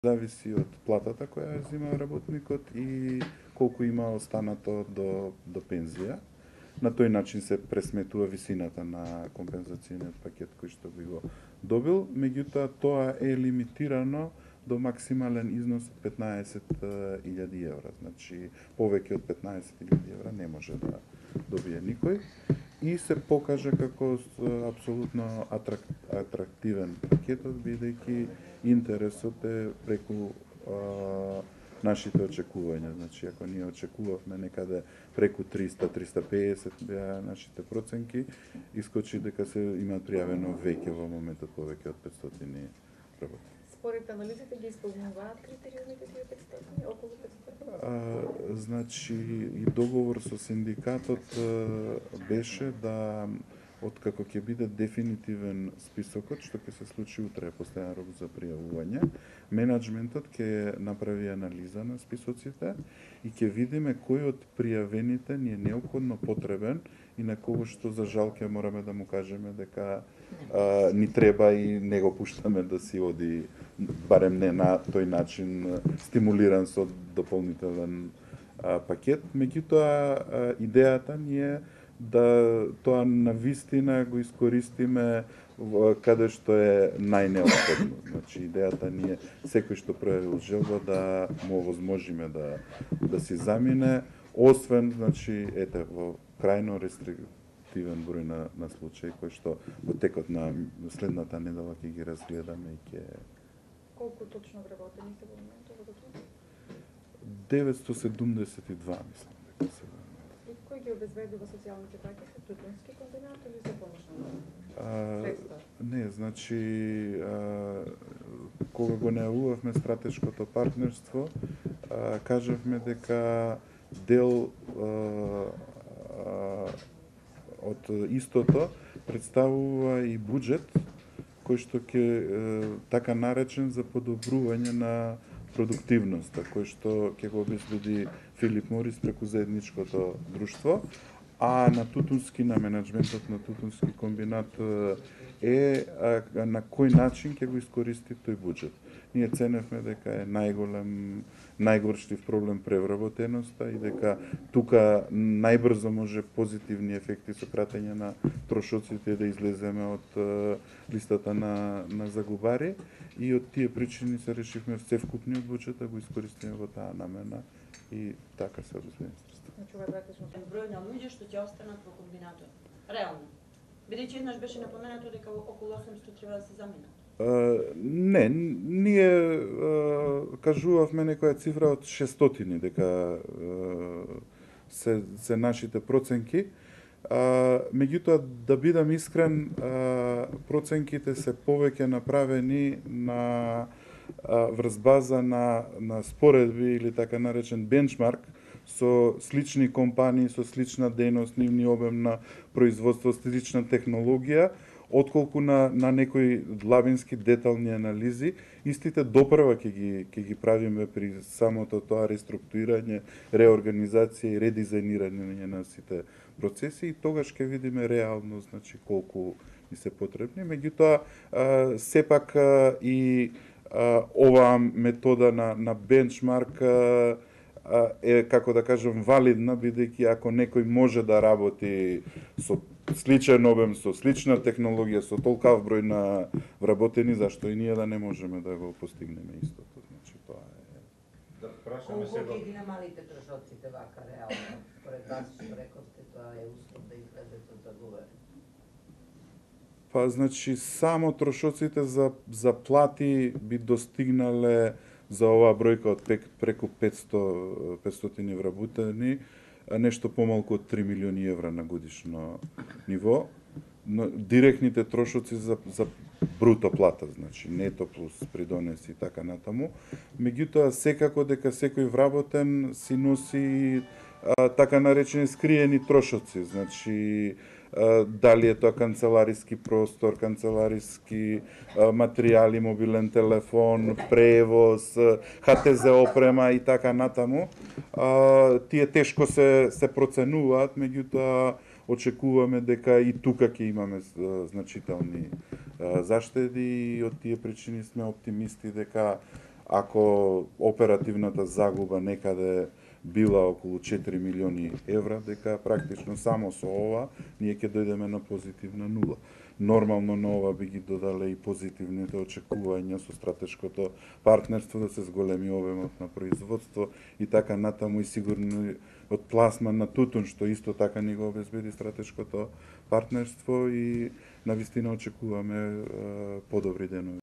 зависи од платата која ја зема работникот и колку има останато до пензија. На тој начин се пресметува висината на компензацијниот пакет кој што би го добил, меѓутоа тоа е лимитирано до максимален износ од 15.000 евра. Значи, повеќе од 15.000 евра не може да добие никој. И се покажа како апсолутно атрактивен пакетот, бидејќи интересот е преку нашите очекувања. Значи, ако ние очекувавме некаде преку 300-350 беа нашите проценки, искочи дека се имаат пријавено веќе во моментот повеќе од 500 работи. Според анализите ги исполнуваат критериумите тие 500, околу 500? Значи, и договор со синдикатот беше да откако ќе биде дефинитивен списокот, што ќе се случи утре, последен рок за пријавување, менеджментот ќе направи анализа на списоците и ќе видиме кој од пријавените ни е неопходно потребен и на кого што за жал ќе мораме да му кажеме дека ни треба и не го пуштаме да си оди, барем не на тој начин стимулиран со дополнителен пакет. Меѓутоа, идејата ни е да тоа навистина го искористиме каде што е најнеопходно. Значи, идејата ни е секој што пројавил желба да му овозможиме да си замине, освен, значи, ете, во крајно рестриктивен број на случаи кои што во текот на следната недела ќе ги разгледаме и ќе... Колку точно вработени се во моментот во Тутун? 972, мислам дека се. И кој ги обезбедува социјалните пакети? Тутунски комбинат или за помошно средства? Не, значи, кога го најавувавме стратешкото партнерство, кажавме дека дел од истото представува и буџет кој што ќе така наречен за подобрување на продуктивноста, кој што ќе го обезбеди Филип Морис преку заедничкото друштво, а на Тутунски, на менеджментот на Тутунски комбинат е на кој начин ќе го искористи тој буџет. Ние ценевме дека е најгорштив проблем превработеноста и дека тука најбрзо може позитивни ефекти со кратење на трошоците да излеземе од листата на загубари и од тие причини се решивме севкупниот буџет да го искористиме во таа намена и така се обезбедени средства. Значи, ова е практично број на луѓе што ќе останат во комбинатот. Реално. Бидејќи еднаш беше напоменато дека околу 800 треба да се заминат. Не, ние кажувавме некоја цифра од 600 дека се нашите проценки. Меѓутоа, да бидам искрен, проценките се повеќе направени на врз база на споредби или така наречен бенчмарк со слични компании, со слична дејност, нивни обем на производство, слична технологија, отколку на некои длабински детални анализи. Истите допрва ќе ги правиме при самото тоа реструктурирање, реорганизација и редизајнирање на сите процеси и тогаш ќе видиме реално, значи, колку ни се потребни. Меѓутоа, сепак и оваа метода на бенчмарк е, како да кажем, валидна, бидејќи ако некој може да работи со сличен обем, со слична технологија, со толкав број на вработени, зашто и ние да не можеме да го постигнеме истото. Значи, тоа е... Да прашаме се... сега... Колку ги намалите трошоците вака реално? Според вас, што рековте, тоа е услов да излезете од загубари? Па, значи, само трошоците за плати би достигнале за оваа бројка од преку 500 вработени, нешто помалку од 3 милиони евра на годишно ниво. Но директните трошоци за бруто плата, значи нето плюс придонеси и така натаму. Меѓутоа, секако дека секој вработен си носи така наречени скриени трошоци, значи дали е тоа канцелариски простор, канцелариски материјали, мобилен телефон, превоз, ХТЗ опрема и така натаму. Тие тешко се проценуваат, меѓутоа очекуваме дека и тука ќе имаме значителни заштеди и од тие причини сме оптимисти дека ако оперативната загуба некаде била околу 4 милиони евра, дека практично само со ова ние ќе дојдеме на позитивна нула. Нормално на ова би ги додале и позитивните очекувања со стратешкото партнерство да се зголеми обемот на производство и така натаму, и сигурно од пласман на тутун, што исто така ни го обезбеди стратешкото партнерство, и навистина очекуваме подобри денови.